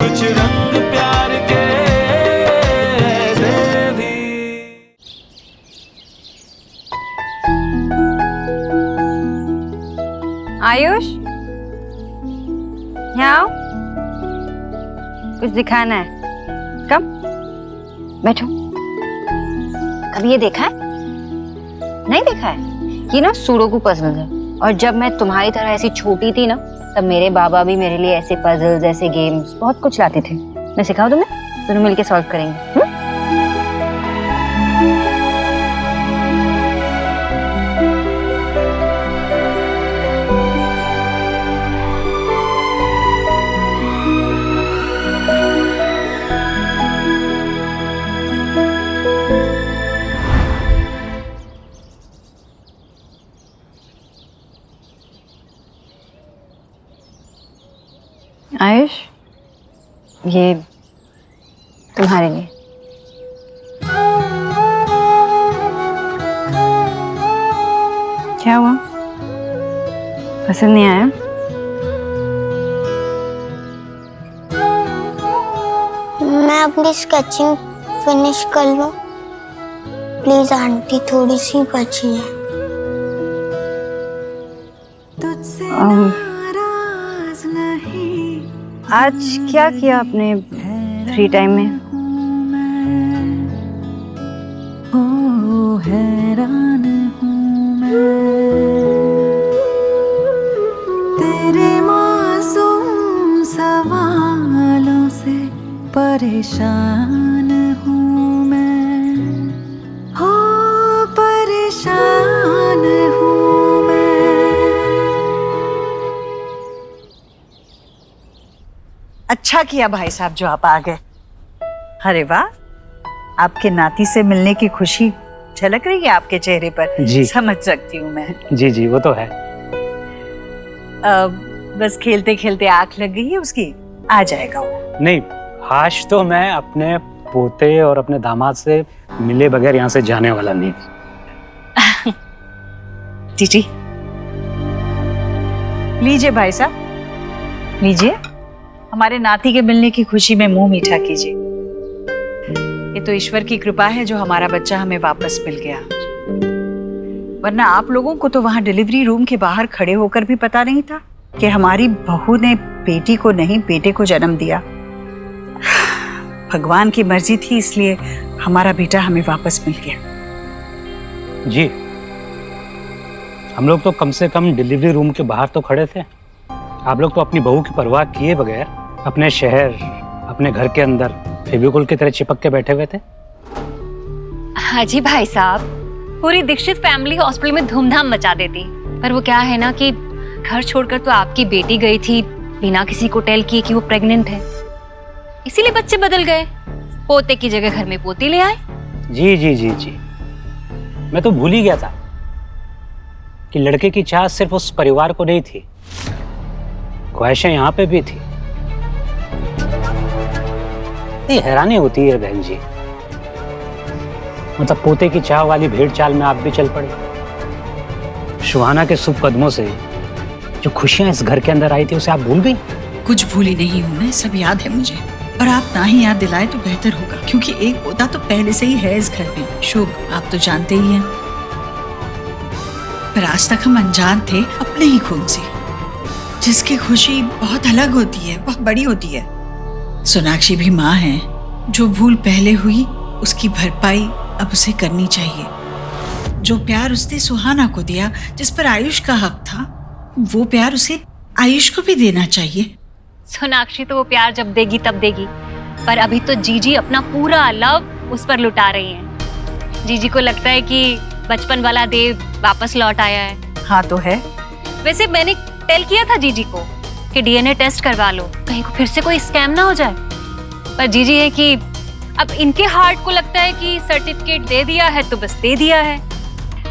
कुछ रंग प्यार के ऐसे भी। आयुष, यहाँ आओ, कुछ दिखाना है। कम बैठो। कभी ये देखा है? नहीं देखा है? ये ना सुडोकू पजल है, और जब मैं तुम्हारी तरह ऐसी छोटी थी ना, तब मेरे बाबा भी मेरे लिए ऐसे पजल्स, ऐसे गेम्स बहुत कुछ लाते थे। मैं सिखाऊं तुम्हें? दोनों मिलके सॉल्व करेंगे। आयुष, ये तुम्हारे लिए। क्या हुआ? पसंद नहीं आया? मैं अपनी स्केचिंग फिनिश कर लूं? प्लीज आंटी, थोड़ी सी बची है। आज क्या किया आपने फ्री टाइम में? हैरान हूँ मैं, तेरे मासूम सवालों से परेशान हूँ मैं, हो परेशान हूँ मैं। अच्छा किया भाई साहब जो आप आ गए। अरे वाह, आपके नाती से मिलने की खुशी झलक रही है आपके चेहरे पर। जी समझ सकती हूँ मैं। जी जी, वो तो है। बस खेलते खेलते आंख लग गई है उसकी, आ जाएगा वो। नहीं, आज तो मैं अपने पोते और अपने दामाद से मिले बगैर यहाँ से जाने वाला नहीं। जी लीजिए भाई साहब, लीजिए। हमारे नाती के मिलने की खुशी में मुंह मीठा कीजिए। ये तो ईश्वर की कृपा है जो हमारा बच्चा हमें वापस मिल गया, वरना आप लोगों को तो वहां डिलीवरी रूम के बाहर खड़े होकर भी पता नहीं था कि हमारी बहू ने बेटी को नहीं बेटे को जन्म दिया। भगवान की मर्जी थी, इसलिए हमारा बेटा हमें वापस मिल गया। जी, हम लोग तो कम से कम डिलीवरी रूम के बाहर तो खड़े थे। आप लोग तो अपनी बहू की परवाह किए बगैर अपने शहर, अपने घर के अंदर फेविकोल की तरह चिपक के बैठे हुए थे। हाँ जी भाई साहब, पूरी दीक्षित फैमिली हॉस्पिटल में धूमधाम मचा देती, पर वो क्या है ना कि घर छोड़कर तो आपकी बेटी गई थी बिना किसी को टेल किए कि वो प्रेग्नेंट है, इसीलिए बच्चे बदल गए। पोते की जगह घर में पोती ले आए। जी जी जी जी, मैं तो भूल ही गया था कि लड़के की चाह सिर्फ उस परिवार को नहीं थी, ख्वाहिशें यहाँ पे भी थी। ये हैरानी होती है बहन जी, मतलब पोते की चाह वाली भेड़ चाल में आप भी चल पड़े। सुहाना के शुभ कदमों से जो खुशियां इस घर के अंदर आई थी उसे आप भूल गई। कुछ भूली नहीं हूँ मैं, सब याद है मुझे, और आप ना ही याद दिलाए तो बेहतर होगा, क्योंकि एक पोता तो पहले से ही है इस घर में। शुभ आप तो जानते ही हैं, पर आज तक हम अनजान थे अपने ही खून से, जिसकी खुशी बहुत अलग होती है, बहुत बड़ी होती है। सोनाक्षी भी माँ है, जो भूल पहले हुई उसकी भरपाई अब उसे करनी चाहिए। जो प्यार उसने सुहाना को दिया, जिस पर आयुष का हक था, वो प्यार उसे आयुष को भी देना चाहिए। सोनाक्षी तो वो प्यार जब देगी तब देगी, पर अभी तो जीजी अपना पूरा लव उस पर लुटा रही हैं। जीजी को लगता है कि बचपन वाला देव वापस लौट आया है। हाँ तो है। वैसे मैंने टेल किया था जीजी को कि डीएनए टेस्ट करवा लो, कहीं को फिर से कोई स्कैम ना हो जाए, पर जीजी है कि अब इनके हार्ट को लगता है कि सर्टिफिकेट दे दिया है तो बस दे दिया है।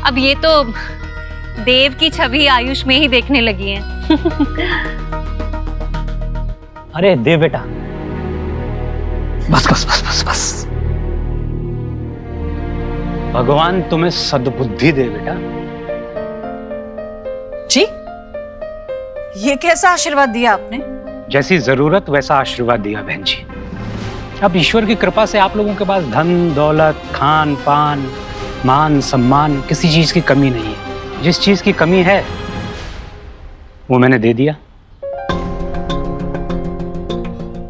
अब ये तो देव की छवि आयुष में ही देखने लगी है। अरे देव बेटा, बस बस बस बस बस, भगवान तुम्हें सद्बुद्धि दे बेटा। जी, ये कैसा आशीर्वाद दिया आपने? जैसी जरूरत वैसा आशीर्वाद दिया बहन जी। अब ईश्वर की कृपा से आप लोगों के पास धन दौलत खान पान मान सम्मान किसी चीज की कमी नहीं है। जिस चीज की कमी है वो मैंने दे दिया।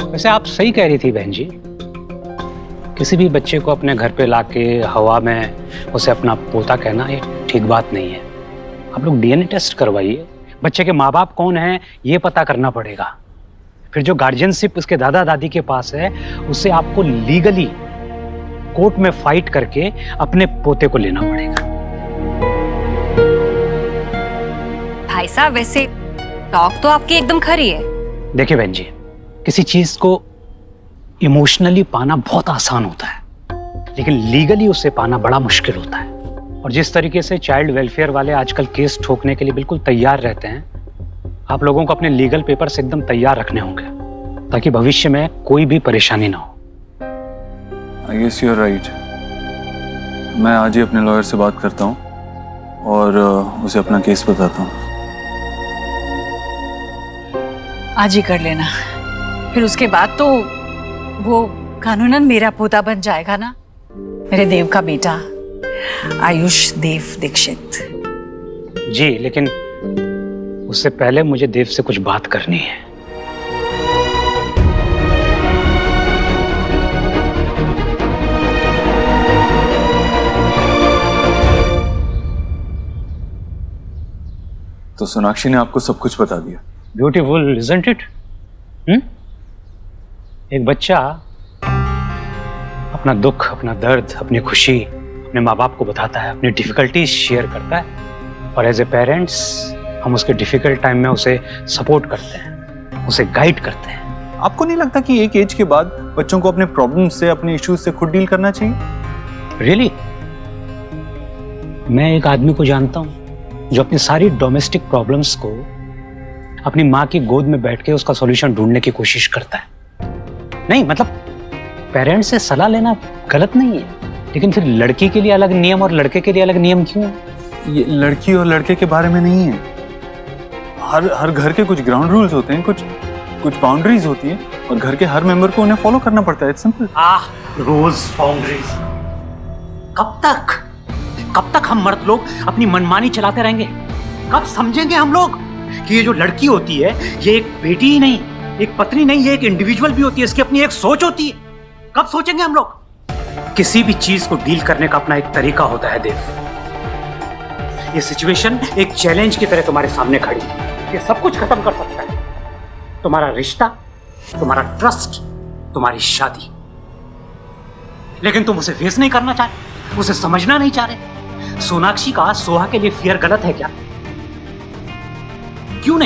वैसे आप सही कह रही थी बहन जी, किसी भी बच्चे को अपने घर पे लाके हवा में उसे अपना पोता कहना ये ठीक बात नहीं है। आप लोग डीएनए टेस्ट करवाइए, बच्चे के माँ बाप कौन हैं ये पता करना पड़ेगा। फिर जो गार्जियनशिप उसके दादा दादी के पास है उसे आपको लीगली कोर्ट में फाइट करके अपने पोते को लेना पड़ेगा। भाई साहब वैसे टॉक तो आपकी एकदम खरी है। देखिए बहन जी, किसी चीज को इमोशनली पाना बहुत आसान होता है, लेकिन लीगली उसे पाना बड़ा मुश्किल होता है। और जिस तरीके से चाइल्ड वेलफेयर वाले आजकल केस ठोकने के लिए बिल्कुल तैयार रहते हैं, आप लोगों को अपने लीगल पेपर्स एकदम तैयार रखने होंगे ताकि भविष्य में कोई भी परेशानी ना हो। I guess you're right. मैं आज ही अपने लॉयर से बात करता हूँ और उसे अपना केस बताता हूँ। आज ही कर लेना, फिर उसके बाद तो वो कानूनन मेरा पोता बन जाएगा ना, मेरे देव का बेटा आयुष देव दीक्षित। जी, लेकिन उससे पहले मुझे देव से कुछ बात करनी है। तो सोनाक्षी ने आपको सब कुछ बता दिया? Beautiful isn't it? एक बच्चा अपना दुख, अपना दर्द, अपनी खुशी अपने माँ बाप को बताता है, अपनी डिफिकल्टीज शेयर करता है, और एज ए पेरेंट्स हम उसके डिफिकल्ट टाइम में उसे सपोर्ट करते हैं, उसे गाइड करते हैं। आपको नहीं लगता कि एक एज के बाद बच्चों को अपने प्रॉब्लम्स से, अपने इश्यूज से खुद डील करना चाहिए? रियली? मैं एक आदमी को जानता हूं जो अपनी सारी डोमेस्टिक प्रॉब्लम्स को अपनी माँ की गोद में बैठ के उसका सॉल्यूशन ढूंढने की कोशिश करता है। नहीं मतलब पेरेंट्स से सलाह लेना गलत नहीं है, लेकिन फिर लड़की के लिए अलग नियम और लड़के के लिए अलग नियम क्यों है? ये लड़की और लड़के के बारे में नहीं है। हर घर के कुछ ग्राउंड रूल्स होते हैं, कुछ बाउंड्रीज होती है, और घर के हर मेंबर को उन्हें फॉलो करना पड़ता है। It's simple. रूल्स बाउंड्रीज कब तक हम मर्द लोग अपनी मनमानी चलाते रहेंगे? कब समझेंगे हम लोग कि ये जो लड़की होती है ये एक बेटी ही नहीं, एक पत्नी नहीं, ये एक इंडिविजुअल भी होती है, इसकी अपनी एक सोच होती है। कब सोचेंगे हम लोग? किसी भी चीज को डील करने का अपना एक तरीका होता है देव। ये सिचुएशन एक चैलेंज की तरह तुम्हारे सामने खड़ी है, ये सब कुछ खत्म कर सकता है, तुम्हारा रिश्ता, तुम्हारा ट्रस्ट, तुम्हारी शादी। लेकिन तुम उसे फेस नहीं करना चाहते, उसे समझना नहीं चाह रहे। सोनाक्षी का सोहा के लिए फियर गलत है क्या? क्यों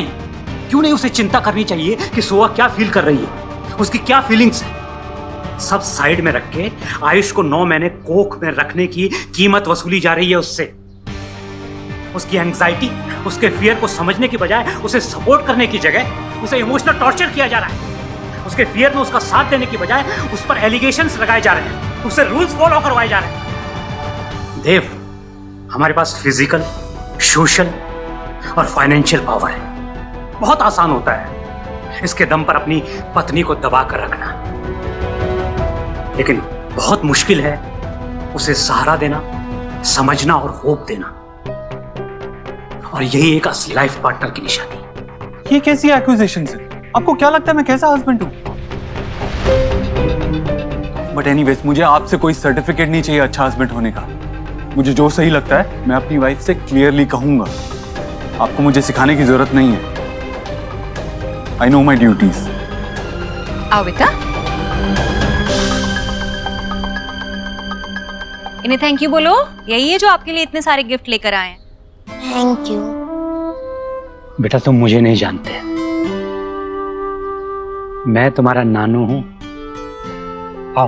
नहीं उसे चिंता करनी चाहिए कि सोहा क्या फील कर रही है, उसकी क्या फीलिंग्स है। सब साइड में रख के आयुष को 9 महीने कोख में रखने की कीमत वसूली जा रही है उससे। उसकी एंजाइटी, उसके फियर को समझने की बजाय उसे सपोर्ट करने की जगह उसे इमोशनल टॉर्चर किया जा रहा है। उसके फियर में उसका साथ देने की बजाय उस पर एलिगेशंस लगाए जा रहे हैं, उससे रूल्स फॉलो करवाए जा रहे हैं। देव, हमारे पास फिजिकल, सोशल और फाइनेंशियल पावर है। बहुत आसान होता है इसके दम पर अपनी पत्नी को दबा कर रखना, लेकिन बहुत मुश्किल है उसे सहारा देना, समझना और होप देना। और यही एक असली लाइफ पार्टनर की निशानी। ये कैसी एक्यूजेशन है? आपको क्या लगता है मैं कैसा हस्बैंड हूं? बट एनीवेज, मुझे आपसे कोई सर्टिफिकेट नहीं चाहिए अच्छा हस्बैंड होने का। मुझे जो सही लगता है मैं अपनी वाइफ से क्लियरली कहूंगा। आपको मुझे सिखाने की जरूरत नहीं है। I know my duties. आओ बेटा, इन्हें थैंक यू बोलो। यही है जो आपके लिए इतने सारे गिफ्ट लेकर आए हैं। Thank you. बेटा, तुम मुझे नहीं जानते, मैं तुम्हारा नानू हूं। आओ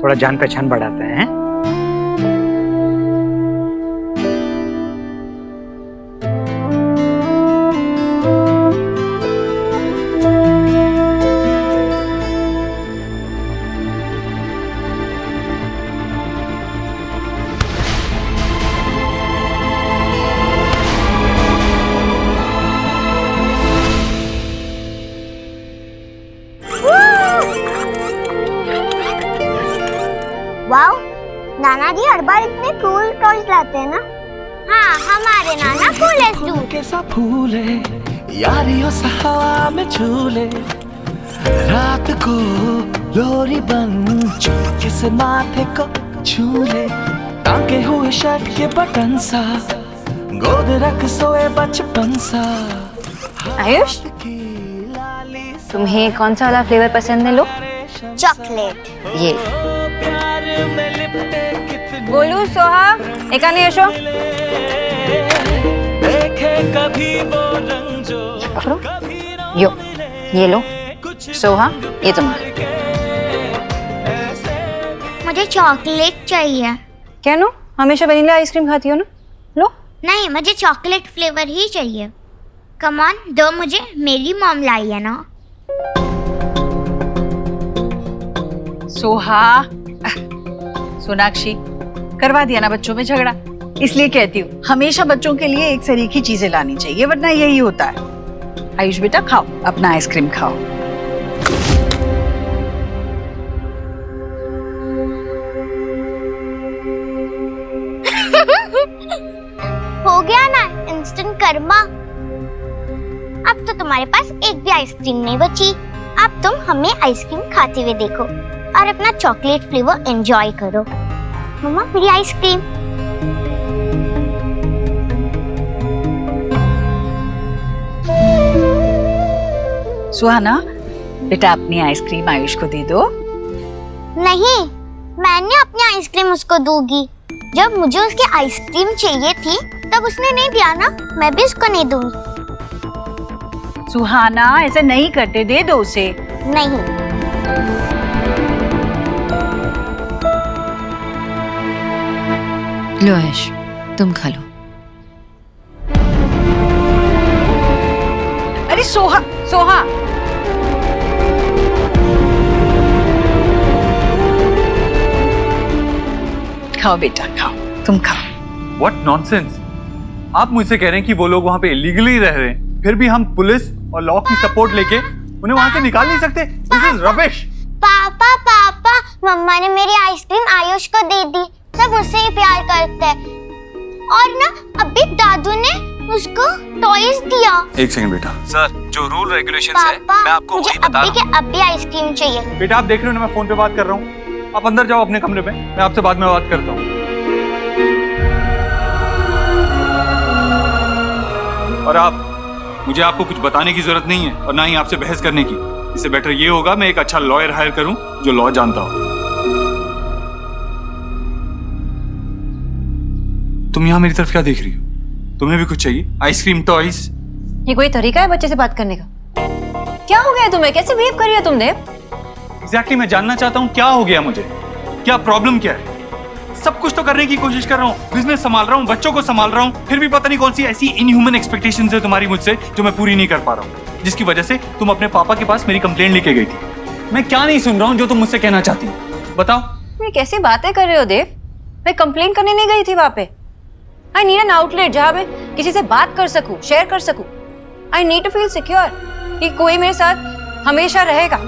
थोड़ा जान पहचान बढ़ाते हैं। नाना जी हर बार इतने कूल टॉयज लाते हैं ना। हाँ, हमारे नाना कूलेस्ट डूड। कैसा फूल है यारियों सा हवा में झूले, रात को लोरी बन चुपके से माथे को छूले, टांगे हुए शर्ट के बटन सा गोद रख सोए बचपन सा। आयुष, तुम्हें कौन सा वाला फ्लेवर पसंद है? लो चॉकलेट। ये बोलू सोहा एक आने यशो देखे कभी वो रंग जो पकड़ो, यो ये लो सोहा, ये तुम्हारा। मुझे चॉकलेट चाहिए। क्या नो, हमेशा वनीला आइसक्रीम खाती हो ना? लो। नहीं, मुझे चॉकलेट फ्लेवर ही चाहिए। कम ऑन, दो मुझे, मेरी मॉम लाई है ना। सोहा, सोनाक्षी, करवा दिया ना बच्चों में झगड़ा। इसलिए कहती हूँ हमेशा बच्चों के लिए एक सरीखी चीजें लानी चाहिए, वरना यही होता है। आयुष बेटा खाओ, अपना आइसक्रीम खाओ। हो गया ना इंस्टेंट कर्मा। अब तो तुम्हारे पास एक भी आइसक्रीम नहीं बची। अब तुम हमें आइसक्रीम खाते हुए देखो और अपना चॉकलेट फ्लेवर एंजॉय करो। मम्मा, मेरी आइसक्रीम। सुहाना बेटा, अपनी आइसक्रीम आयुष को दे दो। नहीं, मैंने अपनी आइसक्रीम उसको दूंगी। जब मुझे उसकी आइसक्रीम चाहिए थी तब उसने नहीं दिया ना, मैं भी उसको नहीं दूंगी। सुहाना, ऐसे नहीं करते, दे दो उसे। नहीं। लो आयुष, तुम खा लो। अरे सोहा, सोहा खाओ बेटा, खाओ, तुम खाओ। What nonsense! आप मुझसे कह रहे हैं कि वो लोग वहाँ पे इलीगली रह रहे हैं, फिर भी हम पुलिस और लॉ की सपोर्ट लेके उन्हें वहाँ से निकाल नहीं सकते? This is rubbish! पापा पापा, मम्मा ने मेरी आइसक्रीम आयुष को दे दी। सब उससे ही प्यार करते हैं। और ना अभी दादू ने उसको टॉयज दिया। एक सेकंड बेटा। सर, जो रूल रेगुलेशंस है मैं पापा, आपको मुझे वही बता अभी रहा हूँ। के अभी आइसक्रीम चाहिए। बेटा आप देख रहे हो ना, मैं फोन पे बात कर रहा हूँ। आप अंदर जाओ अपने कमरे में, मैं आपसे बाद में बात करता हूँ। और आप, मुझे आपको कुछ बताने की जरूरत नहीं है और ना ही आपसे बहस करने की। इससे बेटर ये होगा मैं एक अच्छा लॉयर हायर करूं जो लॉ जानता हो। तुम यहाँ मेरी तरफ क्या देख रही हो? तुम्हें भी कुछ चाहिए? Ice cream, toys? ये कोई तरीका है बच्चे से बात करने का? क्या हो गया तुम्हें? कैसे बिहेव कर रही हो तुम देव? एग्जैक्टली मैं जानना चाहता हूँ क्या हो गया मुझे, क्या प्रॉब्लम क्या है? सब कुछ तो करने की कोशिश कर रहा हूँ, बिजनेस संभाल रहा हूँ, बच्चों को संभाल रहा हूँ, फिर भी पता नहीं कौन सी ऐसी इनह्यूमन एक्सपेक्टेशंस है तुम्हारी मुझसे जो मैं पूरी नहीं कर पा रहा हूँ, जिसकी वजह से तुम अपने पापा के पास मेरी कंप्लेंट लेके गई थी। मैं क्या नहीं सुन रहा हूँ जो तुम मुझसे कहना चाहती हो, बताओ। ये कैसी बातें कर रहे हो देव? मैं कंप्लेन करने नहीं गई थी वहां पे। आई नीड एन आउटलेट जहां मैं किसी से बात कर सकूं, शेयर कर सकूं। I need to feel secure कि कोई मेरे साथ हमेशा रहेगा,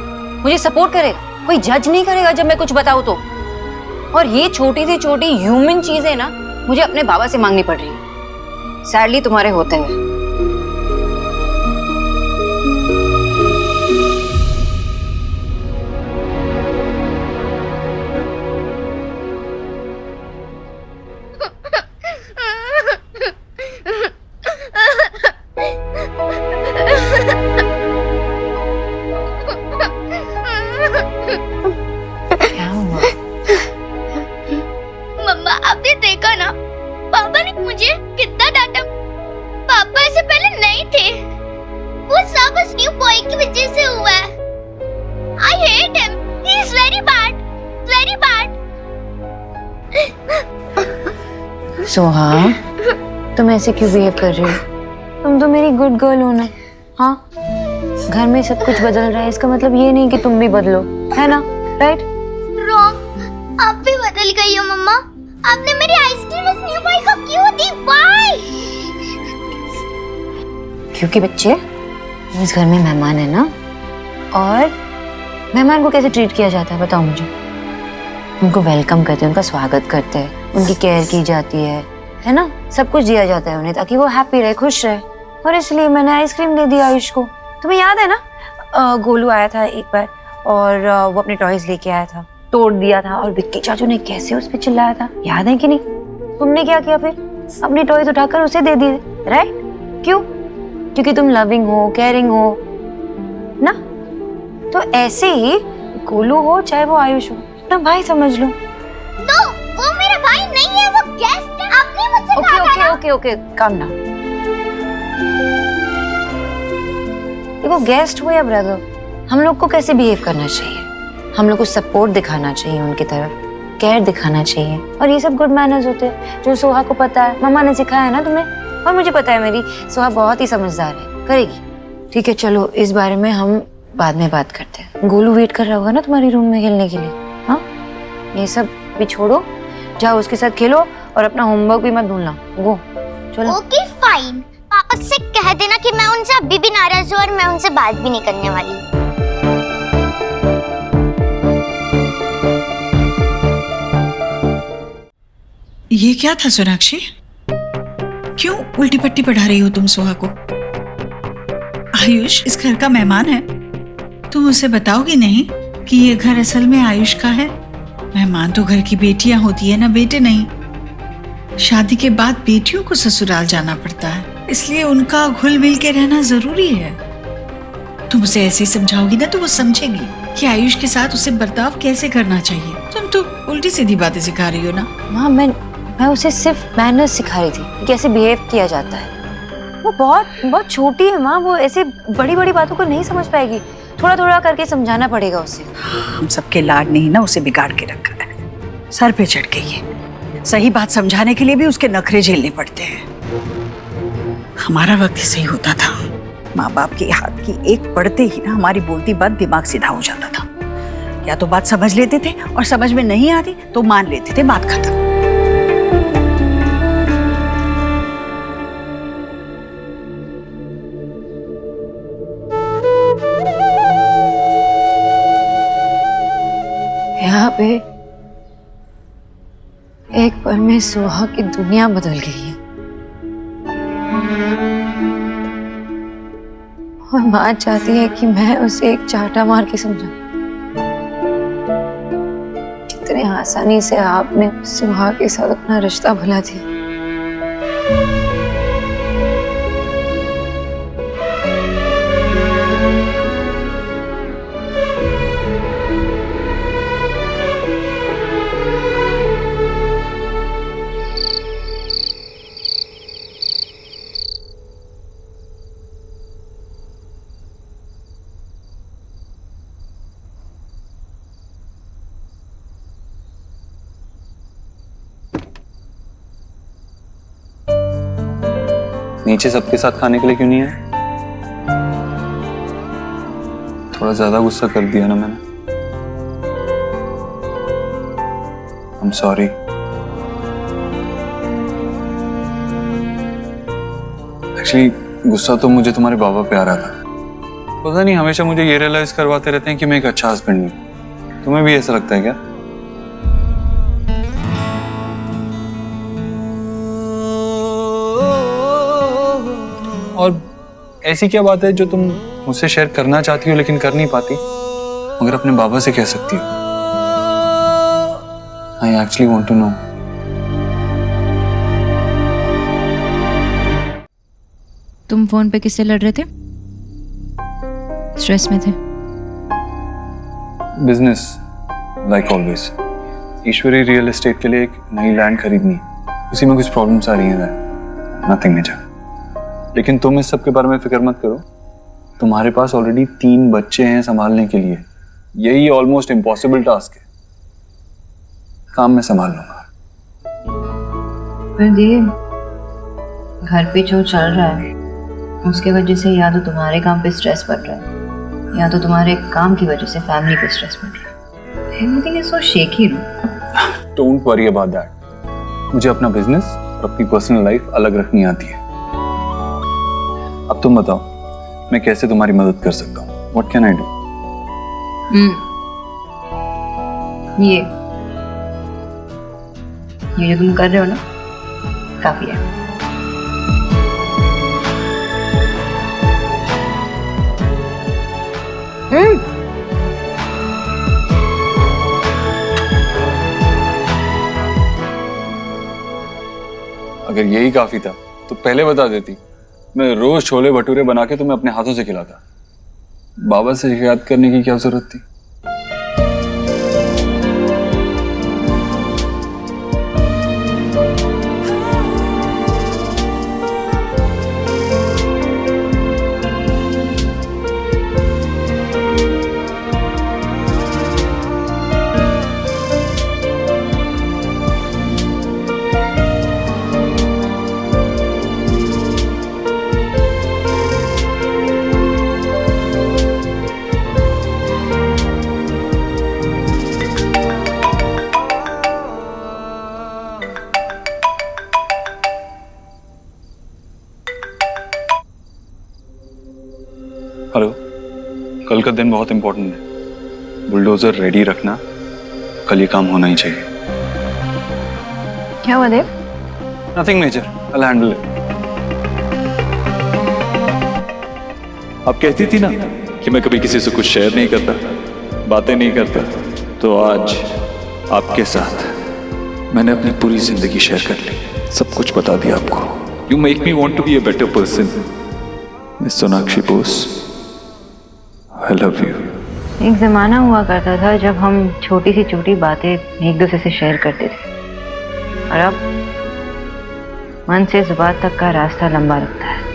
मुझे सपोर्ट करेगा, कोई जज नहीं करेगा जब मैं कुछ बताऊं तो। और ये छोटी सी छोटी ह्यूमन चीजें ना मुझे अपने बाबा से मांगनी पड़ रही है, सैडली तुम्हारे होते हुए। क्या हुआ? मम्मा, आपने देखा ना पापा ने मुझे कितना डांटा। पापा ऐसे पहले नहीं थे। वो सब उस न्यू बॉय की वजह से हुआ है। I hate him. He is very bad. Very bad. Soha, तुम ऐसे क्यों बिहेव कर रही हो? तुम तो मेरी गुड गर्ल हो ना। हाँ, घर में सब कुछ बदल रहा है, इसका मतलब ये नहीं कि तुम भी बदलो, है ना? राइट? रॉन्ग। आप भी बदल गई हो मम्मा। आपने मेरी आइसक्रीम उस न्यू बॉय को क्यों दी? Why? क्योंकि बच्चे, तुम इस घर में मेहमान है ना, और मेहमान को कैसे ट्रीट किया जाता है बताओ मुझे। उनको वेलकम करते हैं, उनका स्वागत करते हैं, उनकी केयर की जाती है ना, सब कुछ दिया जाता है उन्हें ताकि वो हैप्पी रहे, खुश रहे। और इसलिए मैंने आइसक्रीम दे दी आयुष को। तुम्हें याद है ना, गोलू आया था एक बार और वो अपने टॉयज लेके आया था, तोड़ दिया था और विक्की चाचू ने कैसे उस पर चिल्लाया था, याद है कि नहीं? तुमने क्या किया फिर? अपनी टॉयज उठाकर उसे दे दिए, राइट? क्यों? क्योंकि तुम लविंग हो, केयरिंग हो ना। तो ऐसे ही गोलू हो चाहे वो आयुष हो, अपना भाई समझ लो। तो वो मेरा भाई नहीं है, वो गेस्ट है। आपने मुझसे कहा था ना। Okay calm down. देखो गेस्ट हो या ब्रदर, हम लोग को कैसे बिहेव करना चाहिए, हम लोग को सपोर्ट दिखाना चाहिए, उनकी तरफ केयर दिखाना चाहिए, और ये सब गुड मैनर्स होते हैं जो सोहा को पता है। मम्मा ने सिखाया है ना तुम्हें, और मुझे पता है मेरी सोहा बहुत ही समझदार है, करेगी। ठीक है चलो, इस बारे में हम बाद में बात करते हैं। गोलू वेट कर रहा होगा ना तुम्हारी रूम में खेलने के लिए। हाँ, ये सब भी छोड़ो, जाओ उसके साथ खेलो और अपना होमवर्क भी मत भूलना। गो चलो। ओके फाइन, पापा से कह देना कि मैं उनसे अभी भी नाराज हूँ और मैं उनसे बात भी नहीं करने वाली। ये क्या था सोनाक्षी? क्यों उल्टी पट्टी पढ़ा रही हो तुम सोहा को? आयुष इस घर का मेहमान है, तुम उसे बताओगी नहीं कि ये घर असल में आयुष का है? मेहमान तो घर की बेटियां होती है ना, बेटे नहीं। शादी के बाद बेटियों को ससुराल जाना पड़ता है, इसलिए उनका घुल मिल के रहना जरूरी है। तुम उसे ऐसे ही समझाओगी ना तो वो समझेगी कि आयुष के साथ उसे बर्ताव कैसे करना चाहिए। तुम तो उल्टी सीधी बातें सिखा रही हो ना। माँ मैं उसे सिर्फ मैनर्स सिखा रही थी कि कैसे बिहेव किया जाता है। वो बहुत छोटी है माँ, वो ऐसे बड़ी बड़ी बातों को नहीं समझ पाएगी, थोड़ा थोड़ा करके समझाना पड़ेगा उसे। हम सबके लाड ने ही ना उसे बिगाड़ के रखा है, सर पे चढ़ गई है। सही बात समझाने के लिए भी उसके नखरे झेलने पड़ते हैं। हमारा वक्त ही सही होता था, माँ बाप के हाथ की एक पढ़ते ही ना हमारी बोलती बात दिमाग सीधा हो जाता था। या तो बात समझ लेते थे और समझ में नहीं आती तो मान लेते थे, बात खत्म। यहाँ पे एक पल में सोहा की दुनिया बदल गई है, और माँ चाहती है कि मैं उसे एक चाटा मार के समझाऊं। कितने आसानी से आपने सोहा के साथ अपना रिश्ता भुला दिया। नीचे सबके साथ खाने के लिए क्यों नहीं है? थोड़ा ज्यादा गुस्सा कर दिया ना मैंने। I'm sorry। एक्चुअली गुस्सा तो मुझे तुम्हारे बाबा पे आ रहा था। पता नहीं हमेशा मुझे ये रियलाइज करवाते रहते हैं कि मैं एक अच्छा हस्बैंड नहीं हूं। तुम्हें भी ऐसा लगता है क्या? और ऐसी क्या बात है जो तुम मुझसे शेयर करना चाहती हो लेकिन कर नहीं पाती, मगर अपने बाबा से कह सकती हो? I actually want to know। तुम फोन पे किससे लड़ रहे थे? स्ट्रेस में थे? Business, like always. Ishwari real estate के लिए एक नई लैंड खरीदनी है, उसी में कुछ प्रॉब्लम्स आ रही हैं। Nothing major. लेकिन तुम इस सब के बारे में फिक्र मत करो, तुम्हारे पास ऑलरेडी 3 बच्चे हैं संभालने के लिए। यही ऑलमोस्ट इम्पॉसिबल टास्क है, काम में संभाल लूंगा। पर दिए घर पे जो चल रहा है उसके वजह से या तो तुम्हारे काम पे स्ट्रेस बढ़ रहा है या तो तुम्हारे काम की वजह से फैमिली पे स्ट्रेस बढ़ रहा है। Everything is so shaky. Don't worry about that. मुझे अपना बिजनेस और अपनी पर्सनल लाइफ अलग रखनी आती है। अब तुम बताओ मैं कैसे तुम्हारी मदद कर सकता हूँ? What can I do? ये ये जो तुम कर रहे हो ना, काफी है। अगर यही काफी था तो पहले बता देती, मैं रोज छोले भटूरे बना के तुम्हें अपने हाथों से खिलाता। बाबा से शिकायत करने की क्या जरूरत थी? हेलो, कल का दिन बहुत इंपॉर्टेंट है। बुलडोजर रेडी रखना, कल ये काम होना ही चाहिए। क्या हुआ Dev? Nothing major, I handle it. आप कहती थी ना कि मैं कभी किसी से कुछ शेयर नहीं करता, बातें नहीं करता, तो आज आपके साथ मैंने अपनी पूरी जिंदगी शेयर कर ली, सब कुछ बता दिया आपको। You make me want to be a better person, miss Sonakshi Bose. I love you. एक जमाना हुआ करता था जब हम छोटी सी छोटी बातें एक दूसरे से शेयर करते थे, और अब मन से जुबान तक का रास्ता लंबा लगता है।